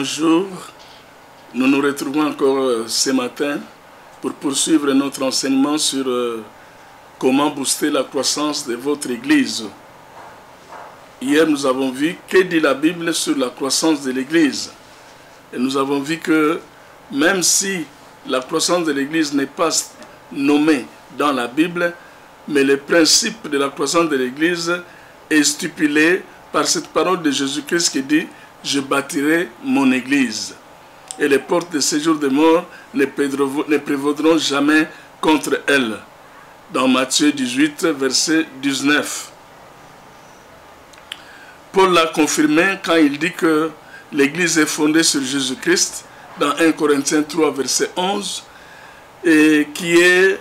Bonjour, nous nous retrouvons encore ce matin pour poursuivre notre enseignement sur comment booster la croissance de votre Église. Hier, nous avons vu que dit la Bible sur la croissance de l'Église. Et nous avons vu que même si la croissance de l'Église n'est pas nommée dans la Bible, mais le principe de la croissance de l'Église est stipulé par cette parole de Jésus-Christ qui dit « Je bâtirai mon Église ». Et les portes de séjour de mort ne prévaudront jamais contre elle. Dans Matthieu 18, verset 19. Paul l'a confirmé quand il dit que l'Église est fondée sur Jésus-Christ, dans 1 Corinthiens 3, verset 11, et qui est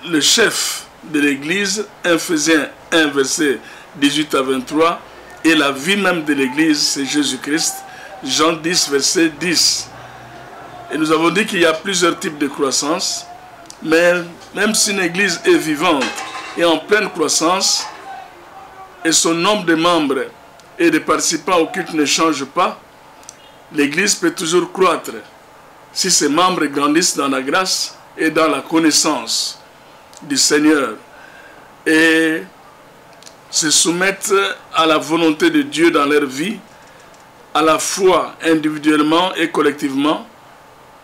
le chef de l'Église, Ephésiens 1, verset 18 à 23, et la vie même de l'Église, c'est Jésus-Christ, Jean 10, verset 10. Et nous avons dit qu'il y a plusieurs types de croissance, mais même si une Église est vivante et en pleine croissance, et son nombre de membres et de participants au culte ne change pas, l'Église peut toujours croître si ses membres grandissent dans la grâce et dans la connaissance du Seigneur et se soumettent à la volonté de Dieu dans leur vie, à la fois individuellement et collectivement.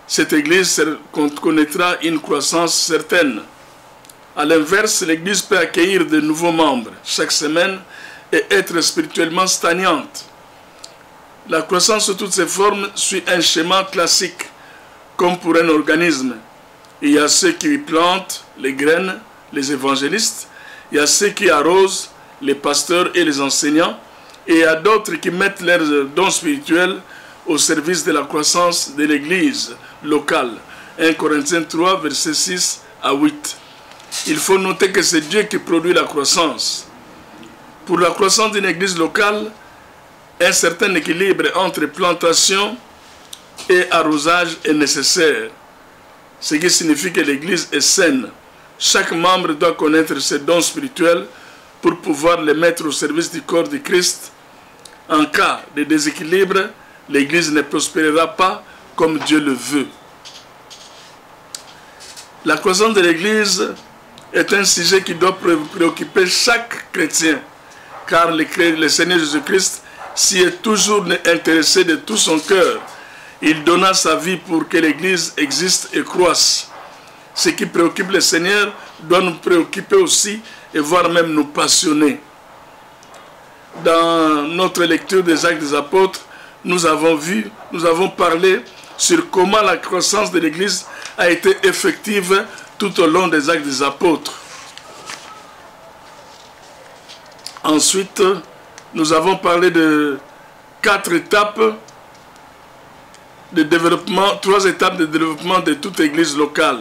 Cette Église connaîtra une croissance certaine. À l'inverse, l'Église peut accueillir de nouveaux membres chaque semaine et être spirituellement stagnante. La croissance sous toutes ses formes suit un schéma classique, comme pour un organisme. Il y a ceux qui plantent les graines, les évangélistes, il y a ceux qui arrosent, les pasteurs et les enseignants, et il y a d'autres qui mettent leurs dons spirituels au service de la croissance de l'Église locale. 1 Corinthiens 3, versets 6 à 8. Il faut noter que c'est Dieu qui produit la croissance. Pour la croissance d'une Église locale, un certain équilibre entre plantation et arrosage est nécessaire. Ce qui signifie que l'Église est saine. Chaque membre doit connaître ses dons spirituels pour pouvoir les mettre au service du corps de Christ. En cas de déséquilibre, l'Église ne prospérera pas comme Dieu le veut. La croissance de l'Église est un sujet qui doit préoccuper chaque chrétien, car le Seigneur Jésus-Christ s'y est toujours intéressé de tout son cœur. Il donna sa vie pour que l'Église existe et croisse. Ce qui préoccupe le Seigneur doit nous préoccuper aussi et voire même nous passionner. Dans notre lecture des Actes des Apôtres, nous avons parlé sur comment la croissance de l'Église a été effective tout au long des Actes des Apôtres. Ensuite, nous avons parlé de 4 étapes de développement, 3 étapes de développement de toute Église locale.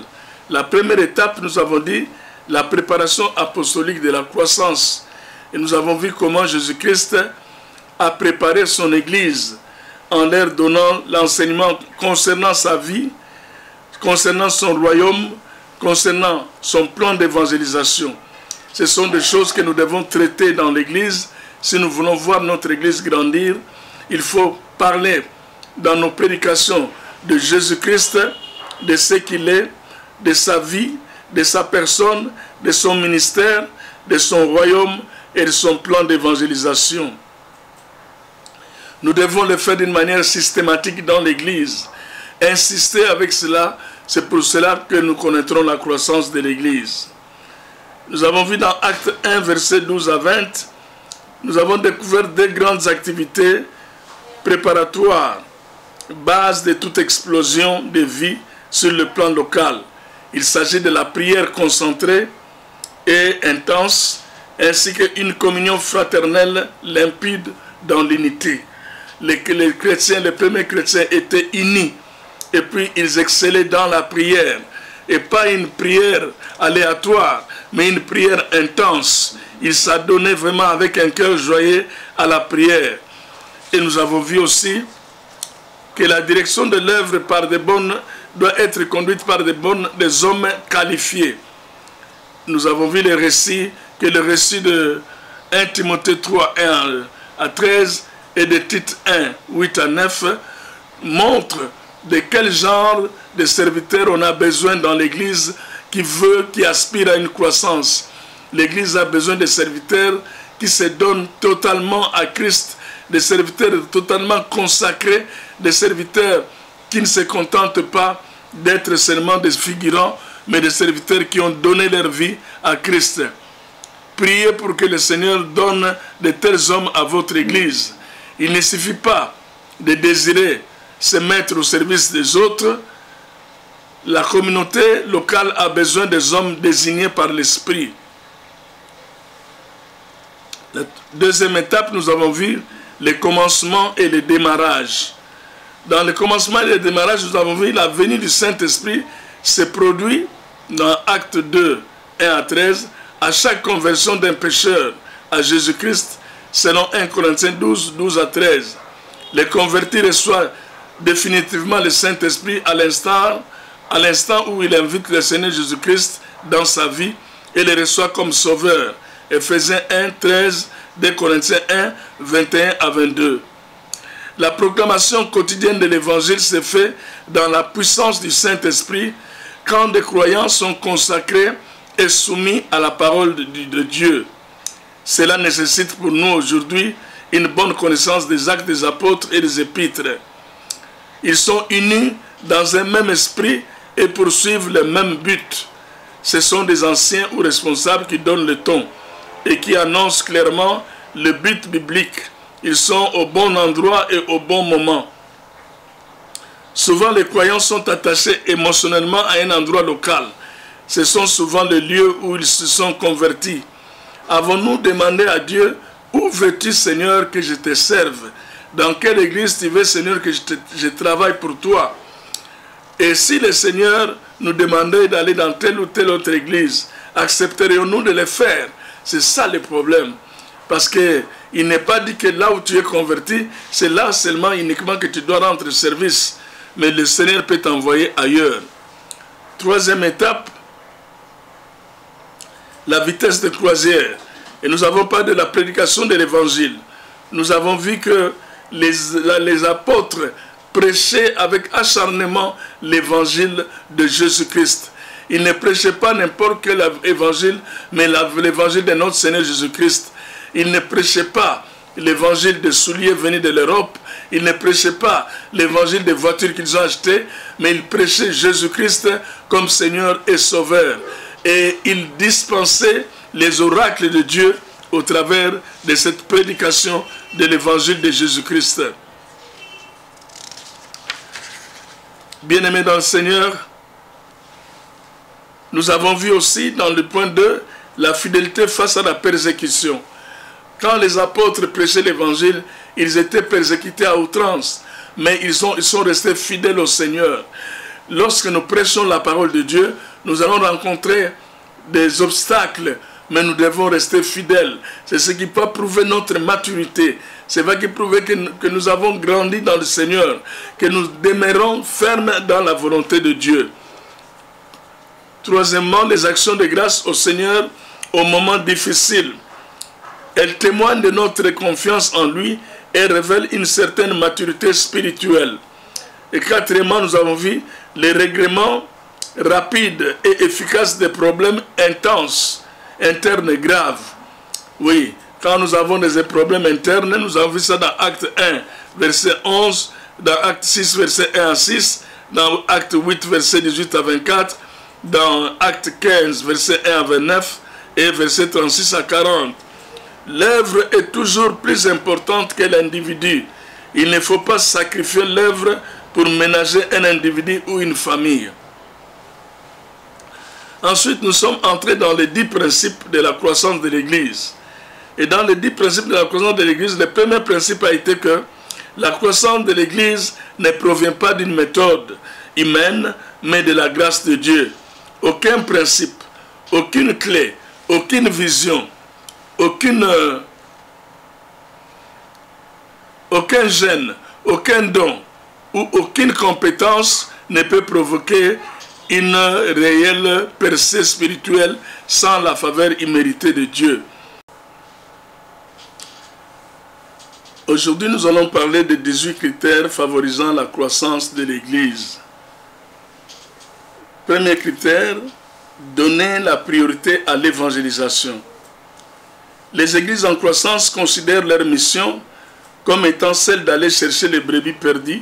La première étape, nous avons dit, la préparation apostolique de la croissance. Et nous avons vu comment Jésus-Christ a préparé son Église en leur donnant l'enseignement concernant sa vie, concernant son royaume, concernant son plan d'évangélisation. Ce sont des choses que nous devons traiter dans l'Église. Si nous voulons voir notre Église grandir, il faut parler dans nos prédications de Jésus-Christ, de ce qu'il est, de sa vie, de sa personne, de son ministère, de son royaume et de son plan d'évangélisation. Nous devons le faire d'une manière systématique dans l'Église. Insister avec cela, c'est pour cela que nous connaîtrons la croissance de l'Église. Nous avons vu dans Acte 1, verset 12 à 20, nous avons découvert 2 grandes activités préparatoires, base de toute explosion de vie sur le plan local. Il s'agit de la prière concentrée et intense, ainsi qu'une communion fraternelle limpide dans l'unité. Les premiers chrétiens étaient unis, et puis ils excellaient dans la prière. Et pas une prière aléatoire, mais une prière intense. Ils s'adonnaient vraiment avec un cœur joyeux à la prière. Et nous avons vu aussi que la direction de l'œuvre doit être conduite par des hommes qualifiés. Nous avons vu le récit de 1 Timothée 3, 1 à 13 et de Tite 1, 8 à 9 montrent de quel genre de serviteurs on a besoin dans l'Église qui aspire à une croissance. L'Église a besoin de serviteurs qui se donnent totalement à Christ, des serviteurs totalement consacrés, des serviteurs qui ne se contentent pas d'être seulement des figurants, mais des serviteurs qui ont donné leur vie à Christ. Priez pour que le Seigneur donne de tels hommes à votre Église. Il ne suffit pas de désirer se mettre au service des autres. La communauté locale a besoin des hommes désignés par l'Esprit. La deuxième étape, nous avons vu les commencements et les démarrages. Dans le commencement et le démarrage, nous avons vu la venue du Saint-Esprit se produit dans Acte 2, 1 à 13, à chaque conversion d'un pécheur à Jésus-Christ, selon 1 Corinthiens 12, 12 à 13. Les convertis reçoivent définitivement le Saint-Esprit à l'instant où il invite le Seigneur Jésus-Christ dans sa vie et le reçoit comme sauveur. Éphésiens 1, 13, 2 Corinthiens 1, 21 à 22. La proclamation quotidienne de l'Évangile se fait dans la puissance du Saint-Esprit quand des croyants sont consacrés et soumis à la parole de Dieu. Cela nécessite pour nous aujourd'hui une bonne connaissance des actes des apôtres et des épîtres. Ils sont unis dans un même esprit et poursuivent le même but. Ce sont des anciens ou responsables qui donnent le ton et qui annoncent clairement le but biblique. Ils sont au bon endroit et au bon moment. Souvent, les croyants sont attachés émotionnellement à un endroit local. Ce sont souvent les lieux où ils se sont convertis. Avons-nous demandé à Dieu, où veux-tu, Seigneur, que je te serve? Dans quelle église tu veux, Seigneur, que je travaille pour toi? Et si le Seigneur nous demandait d'aller dans telle ou telle autre église, accepterions-nous de le faire? C'est ça le problème. Parce qu'il n'est pas dit que là où tu es converti, c'est là seulement uniquement que tu dois rendre service. Mais le Seigneur peut t'envoyer ailleurs. Troisième étape, la vitesse de croisière. Et nous avons parlé de la prédication de l'évangile. Nous avons vu que les apôtres prêchaient avec acharnement l'évangile de Jésus-Christ. Ils ne prêchaient pas n'importe quel évangile, mais l'évangile de notre Seigneur Jésus-Christ. Ils ne prêchaient pas l'évangile des souliers venus de l'Europe. Ils ne prêchaient pas l'évangile des voitures qu'ils ont achetées, mais ils prêchaient Jésus-Christ comme Seigneur et Sauveur. Et ils dispensaient les oracles de Dieu au travers de cette prédication de l'évangile de Jésus-Christ. Bien-aimés dans le Seigneur, nous avons vu aussi dans le point 2 la fidélité face à la persécution. Quand les apôtres prêchaient l'évangile, ils étaient persécutés à outrance, mais ils sont restés fidèles au Seigneur. Lorsque nous prêchons la parole de Dieu, nous allons rencontrer des obstacles, mais nous devons rester fidèles. C'est ce qui peut prouver notre maturité. C'est ce qui prouve que nous avons grandi dans le Seigneur, que nous demeurons fermes dans la volonté de Dieu. Troisièmement, les actions de grâce au Seigneur au moment difficile. Elles témoignent de notre confiance en lui et révèlent une certaine maturité spirituelle. Et quatrièmement, nous avons vu les règlements rapides et efficaces des problèmes intenses, internes graves. Oui, quand nous avons des problèmes internes, nous avons vu ça dans Acte 1, verset 11, dans Acte 6, verset 1 à 6, dans Acte 8, verset 18 à 24, dans Acte 15, verset 1 à 29 et verset 36 à 40. L'œuvre est toujours plus importante que l'individu. Il ne faut pas sacrifier l'œuvre pour ménager un individu ou une famille. Ensuite, nous sommes entrés dans les 10 principes de la croissance de l'Église. Et dans les 10 principes de la croissance de l'Église, le premier principe a été que la croissance de l'Église ne provient pas d'une méthode humaine, mais de la grâce de Dieu. Aucun principe, aucune clé, aucune vision, aucun gène, aucun don ou aucune compétence ne peut provoquer une réelle percée spirituelle sans la faveur imméritée de Dieu. Aujourd'hui, nous allons parler de 18 critères favorisant la croissance de l'Église. Premier critère, donner la priorité à l'évangélisation. Les églises en croissance considèrent leur mission comme étant celle d'aller chercher les brebis perdues,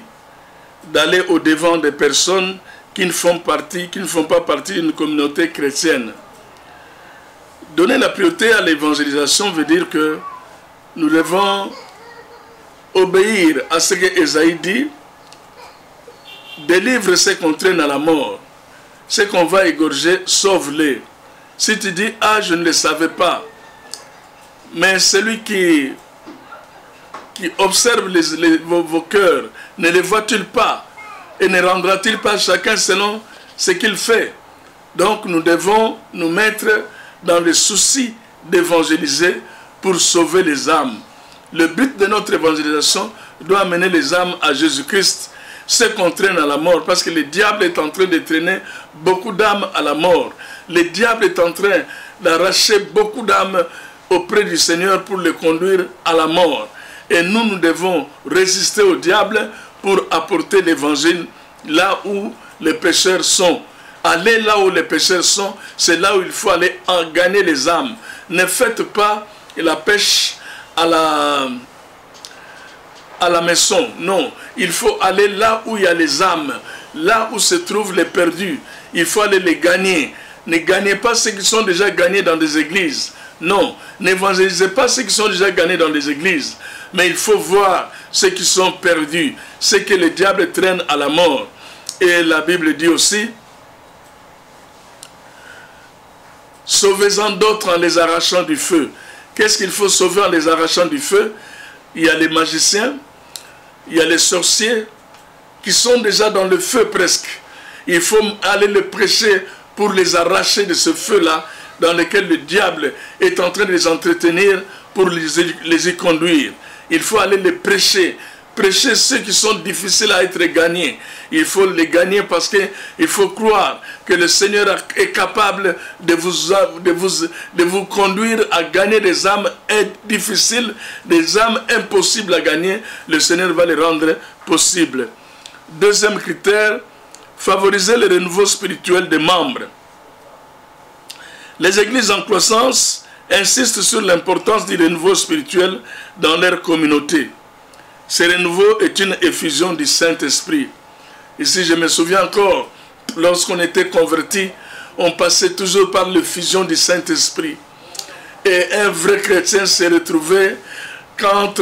d'aller au-devant des personnes qui ne font pas partie d'une communauté chrétienne. Donner la priorité à l'évangélisation veut dire que nous devons obéir à ce que Ésaïe dit, délivre ceux qu'on traîne à la mort, ceux qu'on va égorger, sauve-les. Si tu dis, ah, je ne le savais pas, mais celui qui observe vos cœurs, ne les voit-il pas et ne rendra-t-il pas chacun selon ce qu'il fait? Donc nous devons nous mettre dans le souci d'évangéliser pour sauver les âmes. Le but de notre évangélisation doit amener les âmes à Jésus-Christ, ceux qu'on traîne à la mort, parce que le diable est en train de traîner beaucoup d'âmes à la mort. Le diable est en train d'arracher beaucoup d'âmes auprès du Seigneur pour les conduire à la mort. Et nous devons résister au diable pour apporter l'évangile là où les pécheurs sont. Aller là où les pécheurs sont, c'est là où il faut aller en gagner les âmes. Ne faites pas la pêche à la maison. Non, il faut aller là où il y a les âmes, là où se trouvent les perdus. Il faut aller les gagner. Ne gagnez pas ceux qui sont déjà gagnés dans des églises. Non, n'évangélisez pas ceux qui sont déjà gagnés dans des églises. Mais il faut voir ceux qui sont perdus, ceux que le diable traîne à la mort. Et la Bible dit aussi, sauvez-en d'autres en les arrachant du feu. Qu'est-ce qu'il faut sauver en les arrachant du feu? Il y a les magiciens, il y a les sorciers qui sont déjà dans le feu presque. Il faut aller les prêcher pour les arracher de ce feu-là dans lequel le diable est en train de les entretenir pour les y conduire. Il faut aller les prêcher. Prêcher ceux qui sont difficiles à être gagnés. Il faut les gagner parce qu'il faut croire que le Seigneur est capable de vous conduire à gagner des âmes difficiles, des âmes impossibles à gagner. Le Seigneur va les rendre possibles. Deuxième critère, favoriser le renouveau spirituel des membres. Les églises en croissance insistent sur l'importance du renouveau spirituel dans leur communauté. Ce renouveau est une effusion du Saint-Esprit. Ici, je me souviens encore, lorsqu'on était converti, on passait toujours par l'effusion du Saint-Esprit. Et un vrai chrétien s'est retrouvé quand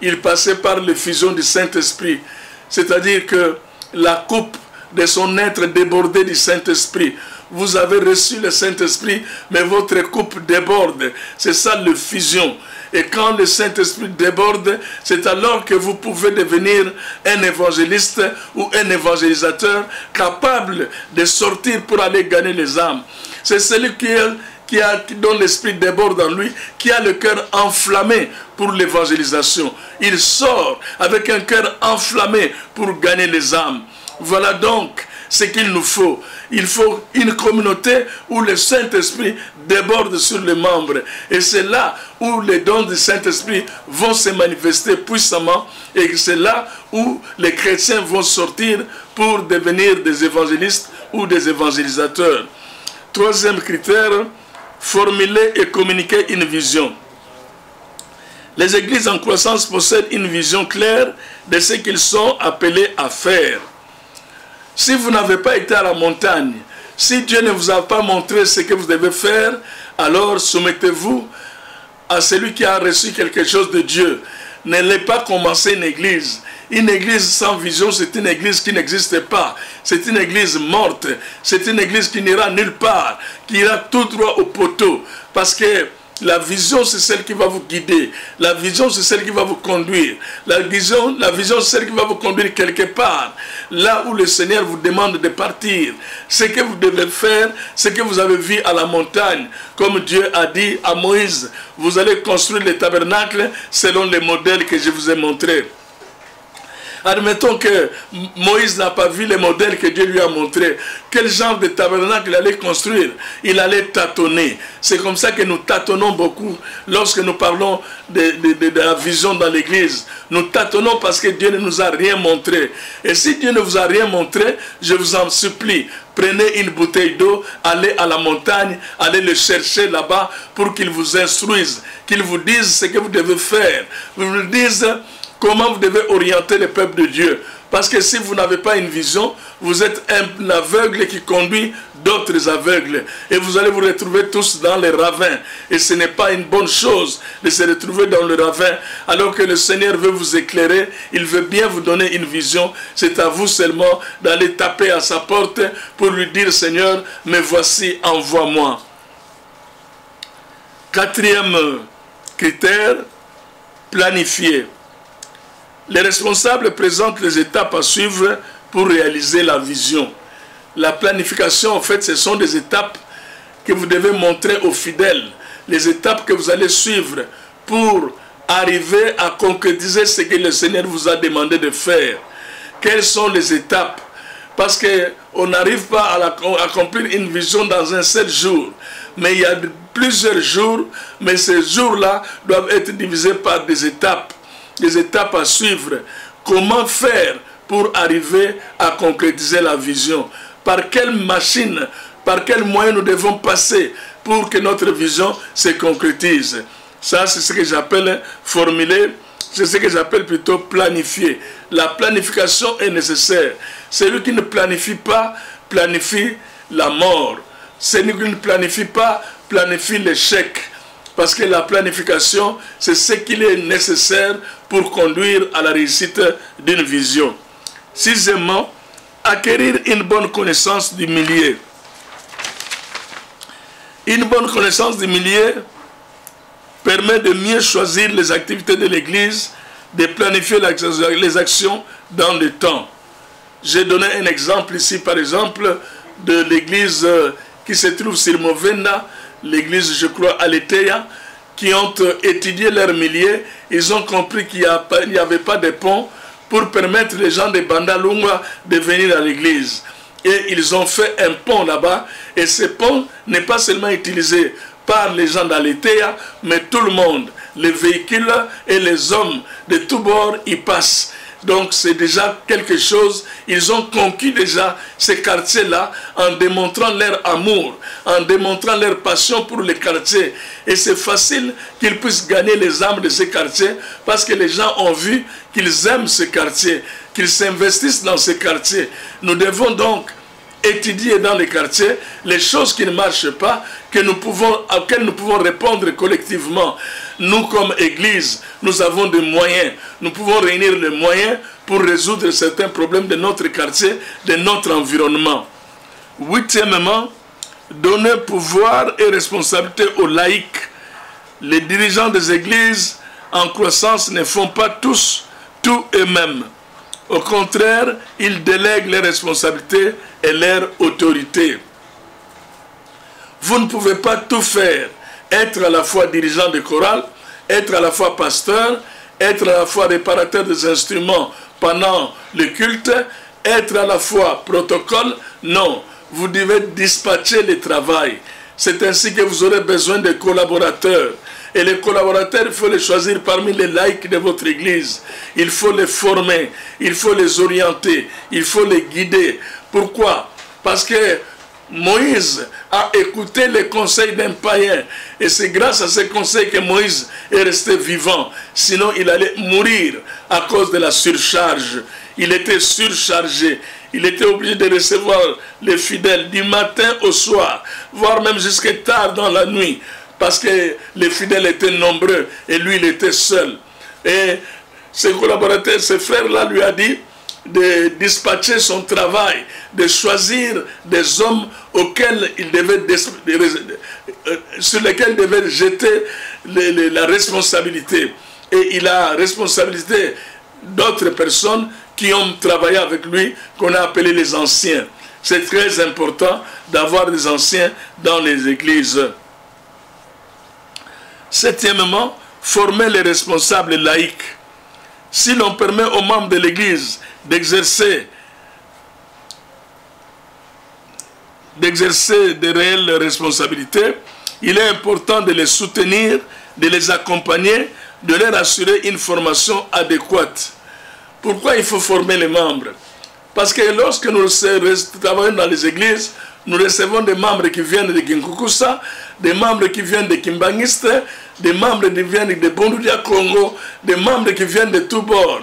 il passait par l'effusion du Saint-Esprit. C'est-à-dire que la coupe de son être débordait du Saint-Esprit. Vous avez reçu le Saint-Esprit, mais votre coupe déborde. C'est ça l'effusion. Et quand le Saint-Esprit déborde, c'est alors que vous pouvez devenir un évangéliste ou un évangélisateur capable de sortir pour aller gagner les âmes. C'est celui dont l'Esprit déborde en lui, qui a le cœur enflammé pour l'évangélisation. Il sort avec un cœur enflammé pour gagner les âmes. Voilà donc ce qu'il nous faut. Il faut une communauté où le Saint-Esprit déborde sur les membres. Et c'est là où les dons du Saint-Esprit vont se manifester puissamment. Et c'est là où les chrétiens vont sortir pour devenir des évangélistes ou des évangélisateurs. Troisième critère, formuler et communiquer une vision. Les églises en croissance possèdent une vision claire de ce qu'ils sont appelés à faire. Si vous n'avez pas été à la montagne, si Dieu ne vous a pas montré ce que vous devez faire, alors soumettez-vous à celui qui a reçu quelque chose de Dieu. N'allez pas commencer une église. Une église sans vision, c'est une église qui n'existe pas. C'est une église morte. C'est une église qui n'ira nulle part, qui ira tout droit au poteau. Parce que la vision, c'est celle qui va vous guider. La vision, c'est celle qui va vous conduire. La vision, c'est celle qui va vous conduire quelque part. Là où le Seigneur vous demande de partir. Ce que vous devez faire, ce que vous avez vu à la montagne. Comme Dieu a dit à Moïse, vous allez construire le tabernacle selon les modèles que je vous ai montrés. Admettons que Moïse n'a pas vu les modèles que Dieu lui a montrés. Quel genre de tabernacle il allait construire? Il allait tâtonner. C'est comme ça que nous tâtonnons beaucoup lorsque nous parlons de la vision dans l'église. Nous tâtonnons parce que Dieu ne nous a rien montré. Et si Dieu ne vous a rien montré, je vous en supplie, prenez une bouteille d'eau, allez à la montagne, allez le chercher là-bas pour qu'il vous instruise, qu'il vous dise ce que vous devez faire. Vous vous dise comment vous devez orienter le peuple de Dieu. Parce que si vous n'avez pas une vision, vous êtes un aveugle qui conduit d'autres aveugles. Et vous allez vous retrouver tous dans les ravins. Et ce n'est pas une bonne chose de se retrouver dans le ravin. Alors que le Seigneur veut vous éclairer, il veut bien vous donner une vision. C'est à vous seulement d'aller taper à sa porte pour lui dire, Seigneur, me voici, envoie-moi. Quatrième critère, planifier. Les responsables présentent les étapes à suivre pour réaliser la vision. La planification, en fait, ce sont des étapes que vous devez montrer aux fidèles. Les étapes que vous allez suivre pour arriver à concrétiser ce que le Seigneur vous a demandé de faire. Quelles sont les étapes? Parce qu'on n'arrive pas à accomplir une vision dans un seul jour. Mais il y a plusieurs jours, mais ces jours-là doivent être divisés par des étapes à suivre. Comment faire pour arriver à concrétiser la vision? Par quelle machine, par quel moyen nous devons passer pour que notre vision se concrétise? Ça, c'est ce que j'appelle formuler, c'est ce que j'appelle plutôt planifier. La planification est nécessaire. Celui qui ne planifie pas, planifie la mort. Celui qui ne planifie pas, planifie l'échec. Parce que la planification, c'est ce qu'il est nécessaire pour conduire à la réussite d'une vision. Sixièmement, acquérir une bonne connaissance du milieu. Une bonne connaissance du milieu permet de mieux choisir les activités de l'Église, de planifier les actions dans le temps. J'ai donné un exemple ici, par exemple, de l'Église qui se trouve sur Movenda, l'église, je crois, Aletheia, qui ont étudié leur milieu. Ils ont compris qu'il n'y avait pas de pont pour permettre les gens de Bandalunga de venir à l'église. Et ils ont fait un pont là-bas. Et ce pont n'est pas seulement utilisé par les gens d'Aletheia, mais tout le monde, les véhicules et les hommes de tous bords y passent. Donc c'est déjà quelque chose, ils ont conquis déjà ces quartiers-là en démontrant leur amour, en démontrant leur passion pour les quartiers. Et c'est facile qu'ils puissent gagner les âmes de ces quartiers parce que les gens ont vu qu'ils aiment ces quartiers, qu'ils s'investissent dans ces quartiers. Nous devons donc étudier dans les quartiers les choses qui ne marchent pas, auxquelles nous pouvons répondre collectivement. Nous, comme Église, nous avons des moyens. Nous pouvons réunir les moyens pour résoudre certains problèmes de notre quartier, de notre environnement. Huitièmement, donner pouvoir et responsabilité aux laïcs. Les dirigeants des églises en croissance ne font pas tous tout eux-mêmes. Au contraire, ils délèguent les responsabilités et leur autorité. Vous ne pouvez pas tout faire. Être à la fois dirigeant de chorale, être à la fois pasteur, être à la fois réparateur des instruments pendant le culte, être à la fois protocole. Non, vous devez dispatcher le travail. C'est ainsi que vous aurez besoin de collaborateurs. Et les collaborateurs, il faut les choisir parmi les laïcs de votre église. Il faut les former, il faut les orienter, il faut les guider. Pourquoi? Parce que Moïse a écouté les conseils d'un païen. Et c'est grâce à ces conseils que Moïse est resté vivant. Sinon, il allait mourir à cause de la surcharge. Il était surchargé. Il était obligé de recevoir les fidèles du matin au soir, voire même jusqu'à tard dans la nuit. Parce que les fidèles étaient nombreux et lui, il était seul. Et ses collaborateurs, ses frères-là, lui a dit de dispatcher son travail, de choisir des hommes auxquels il devait, sur lesquels il devait jeter la responsabilité. Et il a responsabilité d'autres personnes qui ont travaillé avec lui, qu'on a appelé les anciens. C'est très important d'avoir des anciens dans les églises. Septièmement, former les responsables laïcs. si l'on permet aux membres de l'Église d'exercer de réelles responsabilités, il est important de les soutenir, de les accompagner, de leur assurer une formation adéquate. Pourquoi il faut former les membres? Parce que lorsque nous travaillons dans les églises, nous recevons des membres qui viennent de Kinkukusa, des membres qui viennent de Kimbangiste, des membres qui viennent de Bondoudia Congo, des membres qui viennent de tous bords.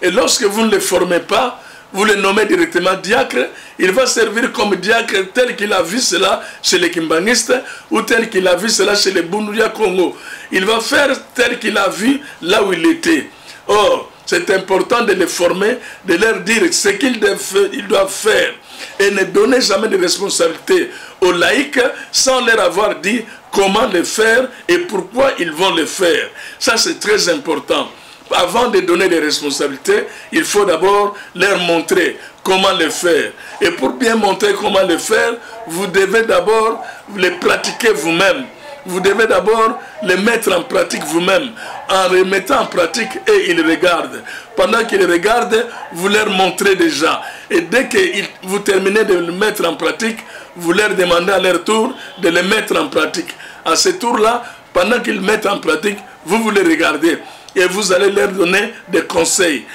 Et lorsque vous ne les formez pas, vous le nommez directement diacre, il va servir comme diacre tel qu'il a vu cela chez les Kimbangistes ou tel qu'il a vu cela chez les Bondoudia Congo. Il va faire tel qu'il a vu là où il était. Or, c'est important de les former, de leur dire ce qu'ils doivent faire et ne donner jamais de responsabilité aux laïcs sans leur avoir dit comment le faire et pourquoi ils vont le faire. Ça, c'est très important. Avant de donner des responsabilités, il faut d'abord leur montrer comment le faire. Et pour bien montrer comment le faire, vous devez d'abord les pratiquer vous-même. Vous devez d'abord les mettre en pratique vous-même. En les mettant en pratique, et ils regardent. Pendant qu'ils regardent, vous leur montrez déjà. Et dès que vous terminez de le mettre en pratique, vous leur demandez à leur tour de le mettre en pratique. À ce tour-là, pendant qu'ils mettent en pratique, vous les regardez. Et vous allez leur donner des conseils.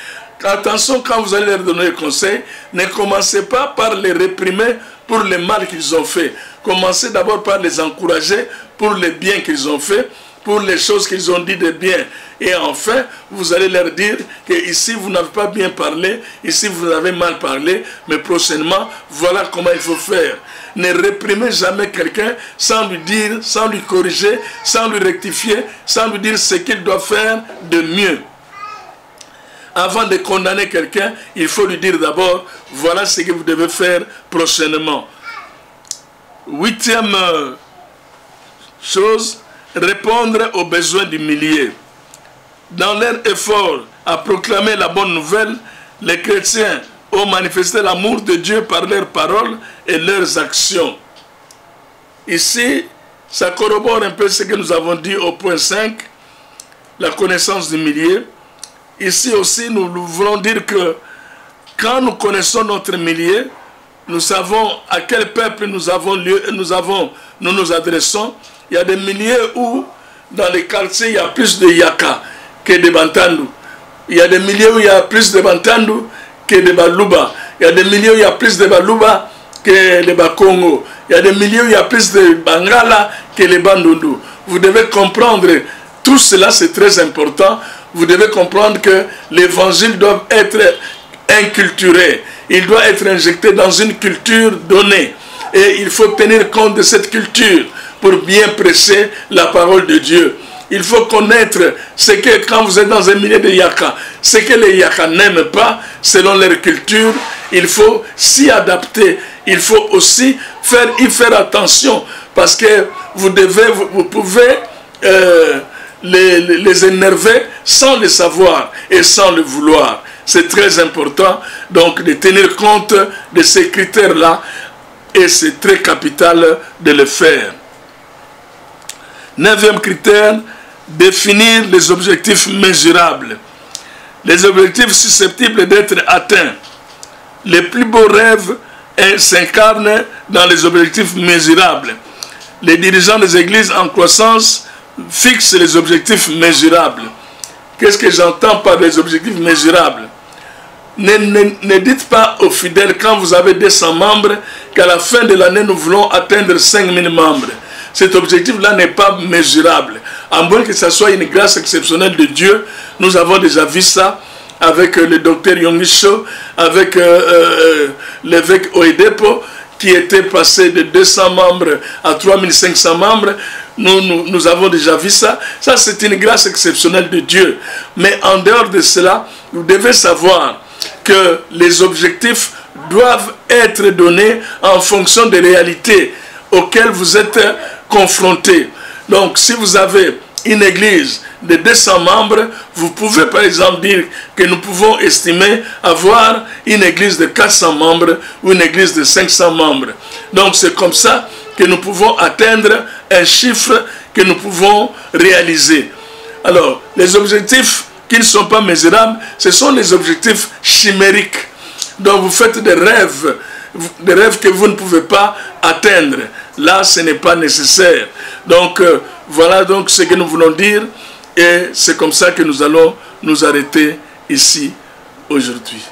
Attention, quand vous allez leur donner des conseils, ne commencez pas par les réprimer pour le mal qu'ils ont fait. Commencez d'abord par les encourager pour les biens qu'ils ont fait, pour les choses qu'ils ont dit de bien. Et enfin, vous allez leur dire que ici vous n'avez pas bien parlé, ici vous avez mal parlé, mais prochainement, voilà comment il faut faire. Ne réprimez jamais quelqu'un sans lui dire, sans lui corriger, sans lui rectifier, sans lui dire ce qu'il doit faire de mieux. Avant de condamner quelqu'un, il faut lui dire d'abord, voilà ce que vous devez faire prochainement. 8e chose, répondre aux besoins du milieu. Dans leur effort à proclamer la bonne nouvelle, les chrétiens ont manifesté l'amour de Dieu par leurs paroles et leurs actions. Ici, ça corrobore un peu ce que nous avons dit au point 5, la connaissance du milieu. Ici aussi, nous voulons dire que quand nous connaissons notre milieu, nous savons à quel peuple nous nous adressons. Il y a des milieux où, dans les quartiers, il y a plus de Yaka que de Bantandu. Il y a des milieux où il y a plus de Bantandu que de Baluba. Il y a des milieux où il y a plus de Baluba que de Bakongo. Il y a des milieux où il y a plus de Bangala que les Bandundu. Vous devez comprendre, tout cela c'est très important. Vous devez comprendre que l'évangile doit être inculturé. Il doit être injecté dans une culture donnée. Et il faut tenir compte de cette culture pour bien prêcher la parole de Dieu. Il faut connaître ce que, quand vous êtes dans un milieu de Yaka, ce que les Yaka n'aiment pas, selon leur culture, il faut s'y adapter. Il faut aussi y faire attention, parce que vous pouvez les énerver sans le savoir et sans le vouloir. C'est très important donc de tenir compte de ces critères-là, et c'est très capital de le faire. 9e critère, définir les objectifs mesurables. Les objectifs susceptibles d'être atteints. Les plus beaux rêves s'incarnent dans les objectifs mesurables. Les dirigeants des églises en croissance fixent les objectifs mesurables. Qu'est-ce que j'entends par les objectifs mesurables? Ne dites pas aux fidèles, quand vous avez 200 membres, qu'à la fin de l'année, nous voulons atteindre 5000 membres. Cet objectif-là n'est pas mesurable. À moins que ce soit une grâce exceptionnelle de Dieu. Nous avons déjà vu ça avec le docteur Yongisho, avec l'évêque Oedepo, qui était passé de 200 membres à 3500 membres. Nous avons déjà vu ça. Ça, c'est une grâce exceptionnelle de Dieu. Mais en dehors de cela, vous devez savoir que les objectifs doivent être donnés en fonction des réalités auxquelles vous êtes confrontés. Donc, si vous avez une église de 200 membres, vous pouvez par exemple dire que nous pouvons estimer avoir une église de 400 membres ou une église de 500 membres. Donc, c'est comme ça que nous pouvons atteindre un chiffre que nous pouvons réaliser. Alors, les objectifs qui ne sont pas mesurables, ce sont des objectifs chimériques. Donc vous faites des rêves que vous ne pouvez pas atteindre. Là, ce n'est pas nécessaire. Donc, voilà donc ce que nous voulons dire. Et c'est comme ça que nous allons nous arrêter ici aujourd'hui.